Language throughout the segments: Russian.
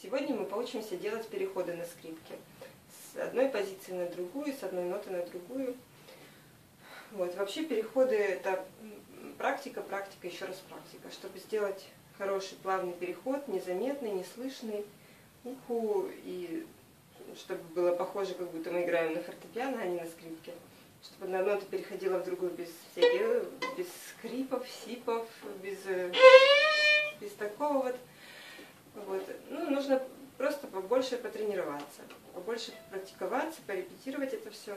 Сегодня мы поучимся делать переходы на скрипке. С одной позиции на другую, с одной ноты на другую. Вот. Вообще переходы — это практика, еще раз практика. Чтобы сделать хороший плавный переход, незаметный, неслышный уху, и чтобы было похоже, как будто мы играем на фортепиано, а не на скрипке. Чтобы одна нота переходила в другую без всяких, без скрипов, сипов, без такого вот. Ну, нужно просто побольше потренироваться, побольше практиковаться, порепетировать это все.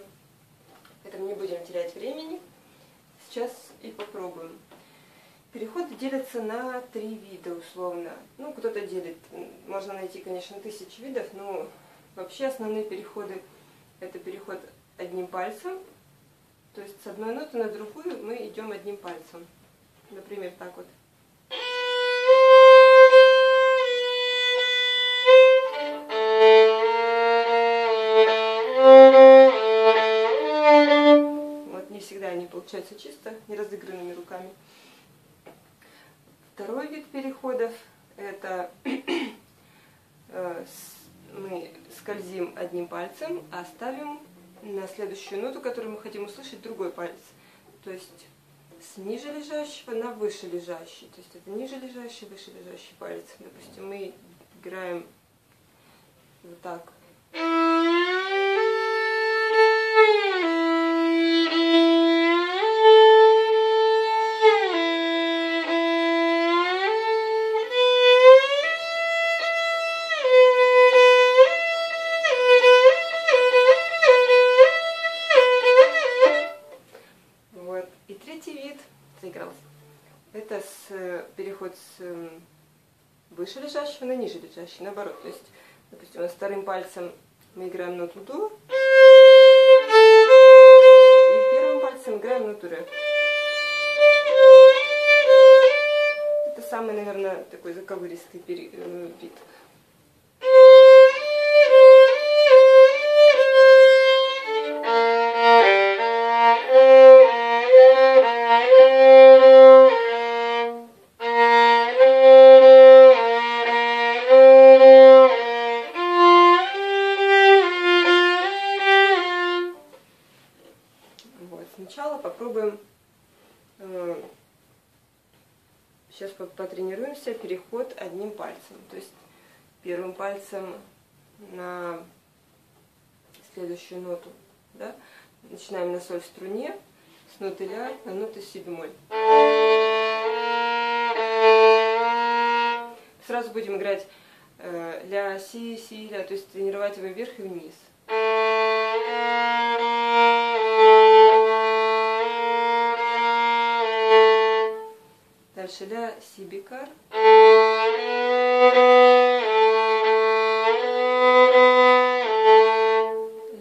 Поэтому не будем терять времени. Сейчас и попробуем. Переходы делятся на 3 вида условно. Ну, кто-то делит, можно найти, конечно, 1000 видов, но вообще основные переходы — это переход одним пальцем. То есть с одной ноты на другую мы идем одним пальцем. Например, так вот. Вот не всегда они получаются чисто, не разыгранными руками. Второй вид переходов — это мы скользим одним пальцем, а ставим на следующую ноту, которую мы хотим услышать, другой палец. То есть с ниже лежащего на выше лежащий. То есть это ниже лежащий, выше лежащий палец. Допустим, мы играем вот так. И третий вид заигрался. Это переход с выше лежащего на ниже лежащий, наоборот. То есть, допустим, вторым пальцем мы играем ноту до, и первым пальцем играем ноту ре. Это самый, наверное, такой заковыристый вид. Сначала попробуем, сейчас потренируемся, переход одним пальцем. То есть первым пальцем на следующую ноту, да? Начинаем на соль струне, с ноты ля на ноты си бемоль. Сразу будем играть ля, си, ля, то есть тренировать его вверх и вниз. Дальше ля, си, бикар.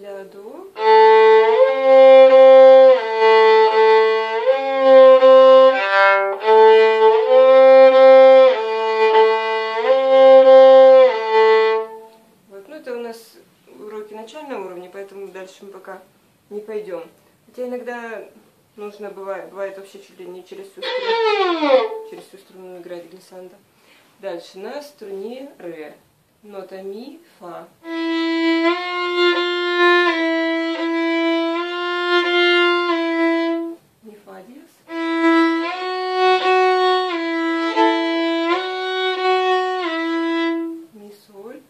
Ля, до. Вот, ну это у нас уроки начального уровня, поэтому дальше мы пока не пойдем. Хотя иногда нужно бывает вообще чуть ли не через всю струну играть глиссандо. Дальше на струне ре. Нота ми, фа. Ми, фа, диез. Ми, соль.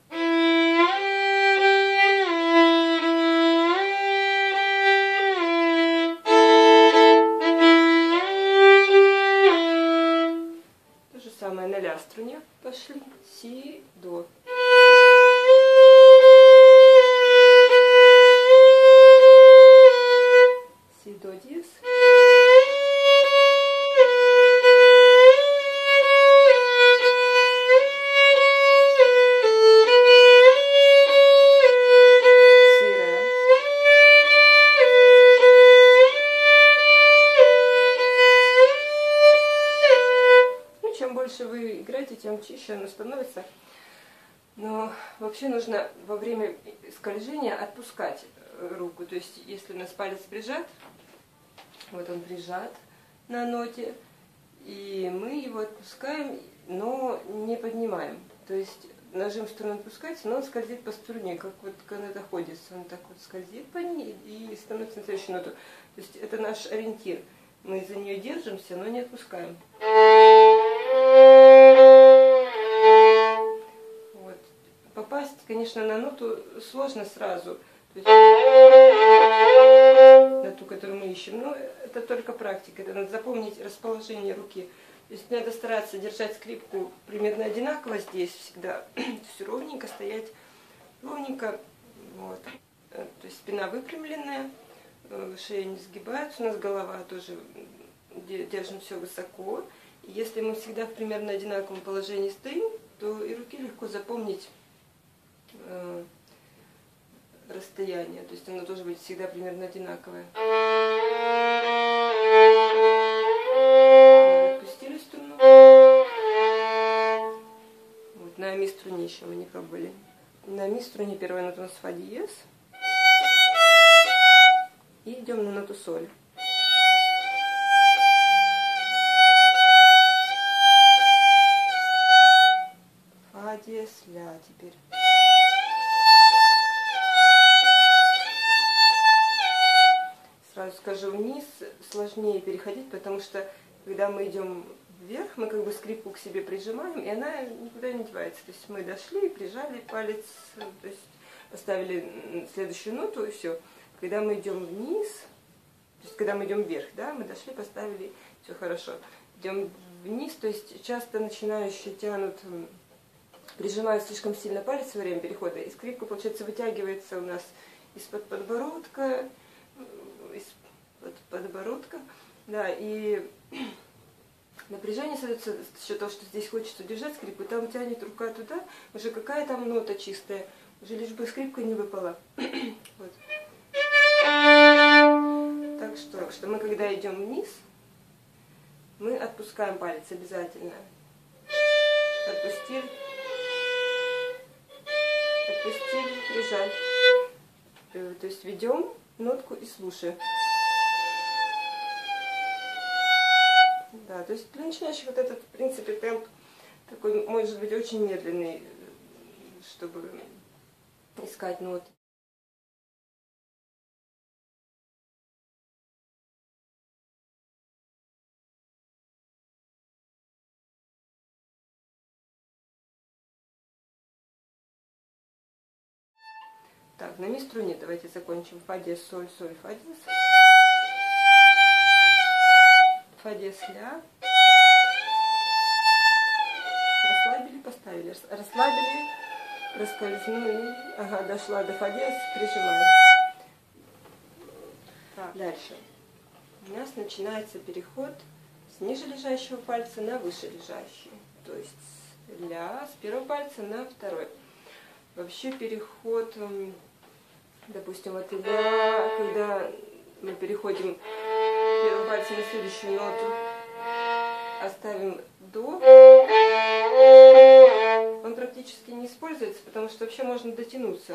Самое на ля струне пошли. Си, до. Си, до, диез. Си, ре. Чем больше вы играете, тем чище оно становится. Но вообще нужно во время скольжения отпускать руку. То есть, если у нас палец прижат, вот он прижат на ноте, и мы его отпускаем, но не поднимаем. То есть нажим струны отпускается, но он скользит по струне, как вот когда находится, он так вот скользит по ней и становится на следующую ноту. То есть это наш ориентир. Мы за нее держимся, но не отпускаем. Вот. Попасть, конечно, на ноту сложно сразу. То есть, на ту, которую мы ищем. Но это только практика. Это надо запомнить расположение руки. То есть надо стараться держать скрипку примерно одинаково здесь всегда. То есть ровненько стоять, ровненько. Вот. То есть спина выпрямленная, шея не сгибается, у нас голова тоже, держим все высоко. И если мы всегда в примерно одинаковом положении стоим, то и руки легко запомнить расстояние. То есть оно тоже будет всегда примерно одинаковое. Отпустили струну. Вот, на ми струне еще мы не пробовали. На ми струне первая нота у нас фа диез. И идем на ноту соль. Фа диез, ля теперь. Сразу скажу, вниз сложнее переходить, потому что когда мы идем вверх, мы как бы скрипку к себе прижимаем, и она никуда не девается. То есть мы дошли, прижали палец, то есть поставили следующую ноту и все. Когда мы идем вниз, то есть когда мы идем вверх, да, мы дошли, поставили, все хорошо. Идем вниз, то есть часто начинающие тянут, прижимают слишком сильно палец во время перехода, и скрипка, получается, вытягивается у нас из-под подбородка, да, и напряжение создается за счет того, что здесь хочется удержать скрипку, и там тянет рука туда, уже какая там нота чистая, уже лишь бы скрипка не выпала. Вот. Так что мы когда идем вниз, мы отпускаем палец обязательно. Отпустили, прижали. То есть ведем нотку и слушаем. Да, то есть для начинающих вот этот, в принципе, темп такой, может быть, очень медленный, чтобы искать ноты. Так, на ми струне давайте закончим. Фа диез, соль, соль, фа диез. Фа диез, ля. Расслабили, поставили. Расслабили, проскользнули. Ага, дошла до фа диез, прижимаем. Так, дальше. У нас начинается переход с ниже лежащего пальца на выше лежащий. То есть ля с первого пальца на второй. Вообще переход, допустим, от ля, когда мы переходим первым пальцем на следующую ноту, оставим до, он практически не используется, потому что вообще можно дотянуться.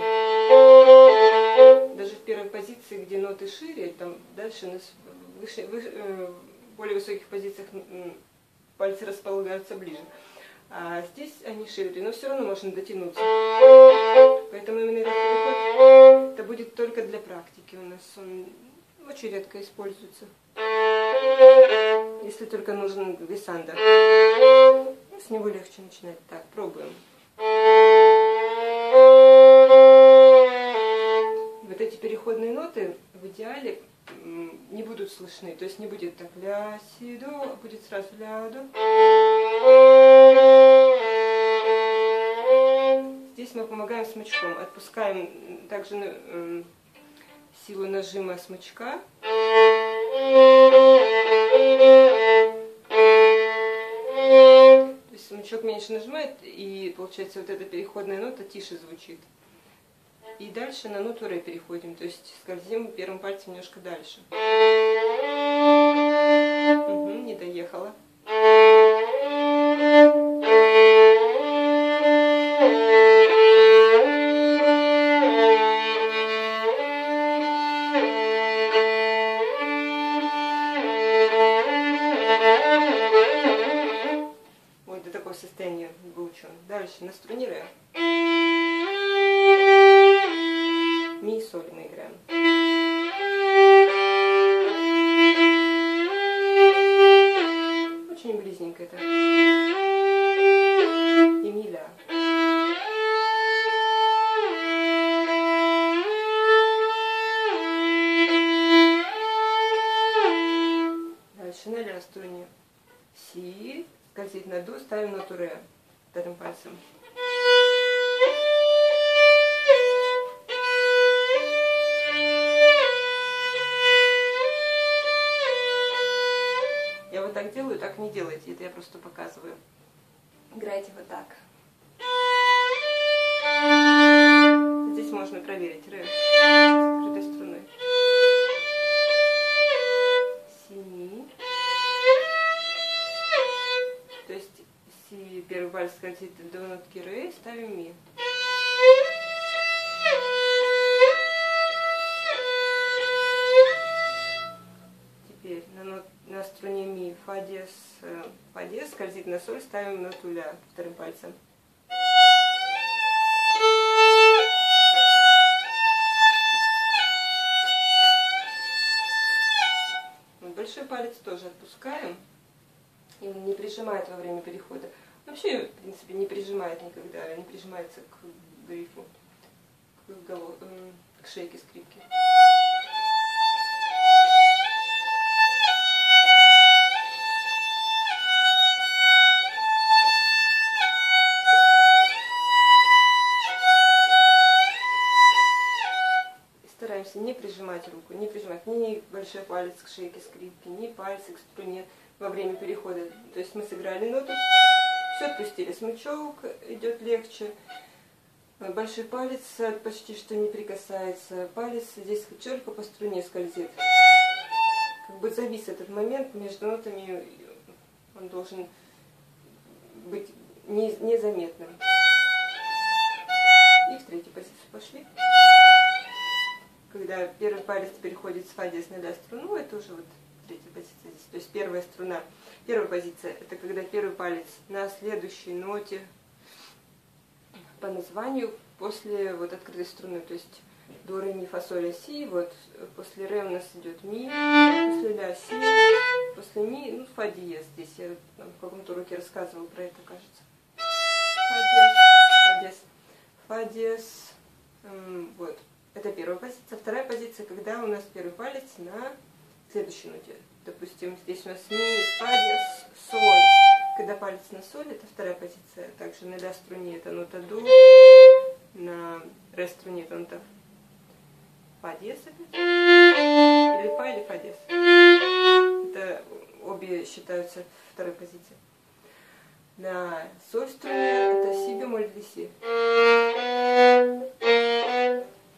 Даже в первой позиции, где ноты шире, там дальше у нас в более высоких позициях пальцы располагаются ближе. А здесь они шире, но все равно можно дотянуться. Поэтому именно этот переход, это будет только для практики у нас. Он очень редко используется. Если только нужен глиссандо. С него легче начинать. Так, пробуем. Вот эти переходные ноты в идеале не будут слышны. То есть не будет так ля, си, до, а будет сразу ля, до. Здесь мы помогаем смычком. Отпускаем также силу нажима смычка. То есть смычок меньше нажимает, и получается вот эта переходная нота тише звучит. И дальше на ноту ре переходим, то есть скользим первым пальцем немножко дальше. Угу, не доехала. Вот до такого состояния выучен. Дальше на струне ре. ми и соль мы играем. Очень близненько это. И ми, ля. Дальше на ля струне си, скользит на до, ставим ноту ре вторым пальцем. Я вот так делаю, так не делайте, это я просто показываю. Играйте вот так. Здесь можно проверить ре с скрытой струной. Си, ми. То есть си первый палец скользит до нотки ре, ставим ми. Теперь на струне ми фа диез скользит на соль, ставим ноту ля вторым пальцем. Большой палец тоже отпускаем, и он не прижимает во время перехода. Вообще, в принципе, не прижимает никогда, не прижимается к грифу, к шейке скрипки. Стараемся не прижимать руку, не прижимать ни большой палец к шейке скрипки, ни пальцы к струне во время перехода. То есть мы сыграли ноту, все отпустили, смычок идет легче, большой палец почти что не прикасается, палец здесь только по струне скользит. Как бы завис этот момент между нотами, он должен быть незаметным. И в третью позицию пошли. Когда первый палец переходит с фа диез на ля струну, это уже вот третья позиция здесь. То есть первая струна, первая позиция, это когда первый палец на следующей ноте по названию после вот открытой струны. То есть до, ре, ми, фа, соль, ля, си. Вот после ре у нас идет ми, после ля си, после ми, ну, фа диез. Здесь я там, в каком-то уроке рассказывала про это, кажется. Фа диез, фа диез, вот. Это первая позиция. Вторая позиция, когда у нас первый палец на следующей ноте. Допустим, здесь у нас ми, фа диез, соль. Когда палец на соль, это вторая позиция. Также на ля струне это нота до, на ре струне это нота фа диез опять. Или фа, или фа диез. Это обе считаются второй позицией. На соль струне это си бемоль для си.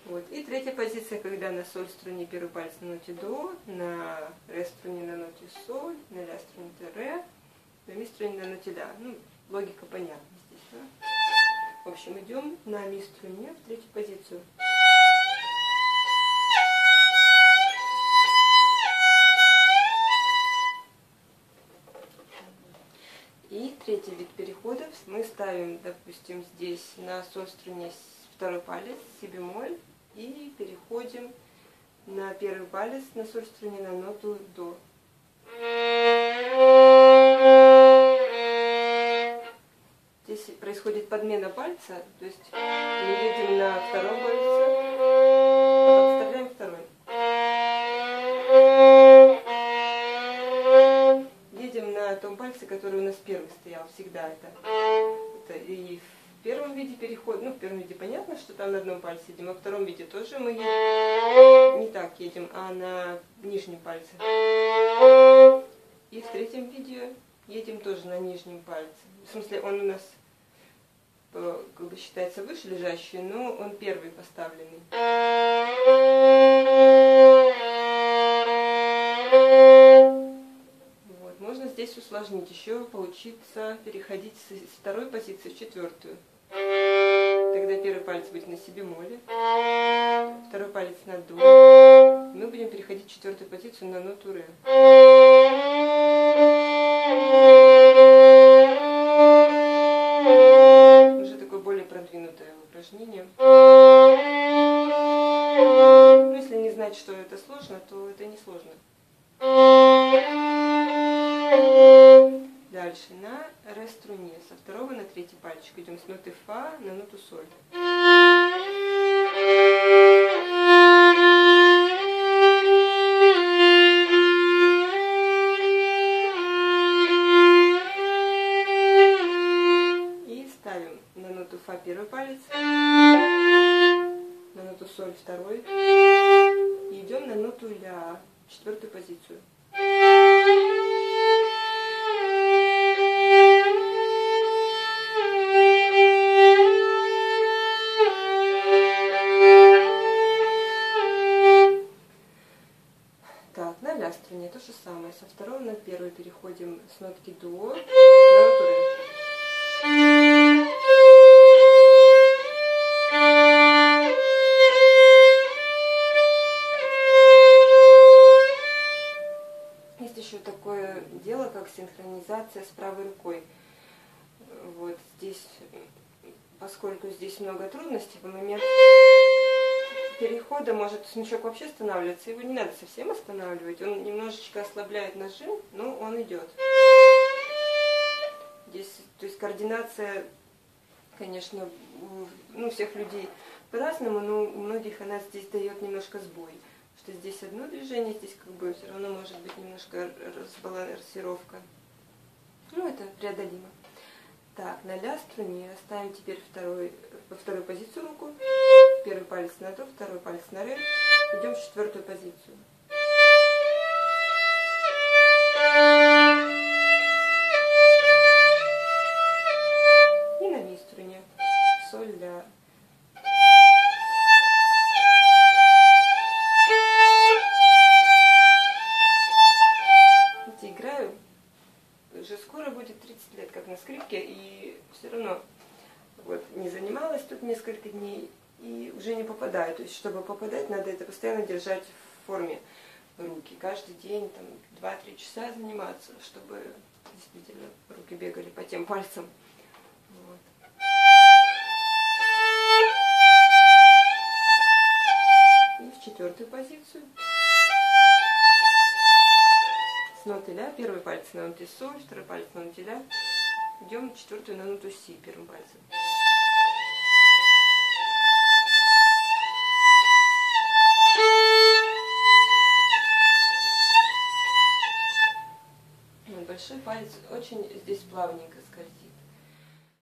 Вот. И третья позиция, когда на соль струне первый палец на ноте до, на ре струне на ноте соль, на ля струне ре, на ми струне на ноте ля. Ну, логика понятна здесь, да? В общем, идем на ми струне в третью позицию. И третий вид переходов мы ставим, допустим, здесь на соль струне второй палец, си бемоль, и переходим на первый палец на соль струне на ноту до. Здесь происходит подмена пальца, то есть мы едем на втором пальце, а подставляем второй. Едем на том пальце, который у нас первый стоял, всегда это и в первом виде переход, ну в первом виде понятно, что там на одном пальце едем, а в втором виде тоже мы едем, не так едем, а на нижнем пальце. И в третьем виде едем тоже на нижнем пальце. В смысле, он у нас как бы считается выше лежащий, но он первый поставленный. Вот. Можно здесь усложнить, еще получится переходить с второй позиции в четвертую. Тогда первый палец будет на си бемоле, второй палец на до. Мы будем переходить в четвертую позицию на ноту ре. Уже такое более продвинутое упражнение. Ну, если не знать, что это сложно, то это не сложно. Дальше на ре струне со второго на третий пальчик идем с ноты фа на ноту соль. И ставим на ноту фа первый палец, на ноту соль второй, и идем на ноту ля, четвертую позицию. Так, на ля струне то же самое. Со второго на первый переходим с нотки до на ноту ре. Есть еще такое дело, как синхронизация с правой рукой. Вот здесь, поскольку здесь много трудностей, в момент перехода может смычок вообще останавливаться. Его не надо совсем останавливать. Он немножечко ослабляет нажим, но он идет. Здесь, то есть координация, конечно, у всех людей по-разному, но у многих она здесь дает немножко сбой. Что здесь одно движение, здесь как бы все равно может быть немножко разбалансировка. Ну, это преодолимо. Так, на ля струне ставим теперь во вторую позицию руку. Первый палец на до, второй палец на ре. Идем в четвертую позицию. И на ми струне соль, ля. Играю, уже скоро будет 30 лет, как на скрипке, и все равно вот не занималась тут несколько дней и уже не попадаю. То есть, чтобы попадать, надо это постоянно держать в форме руки. Каждый день, там, 2-3 часа заниматься, чтобы действительно руки бегали по тем пальцам. Вот. И в четвертую позицию. С ноты ля, первый палец на ноте соль, второй палец на ноте ля. Идем в четвертую на ноту си первым пальцем. Большой палец очень здесь плавненько скользит.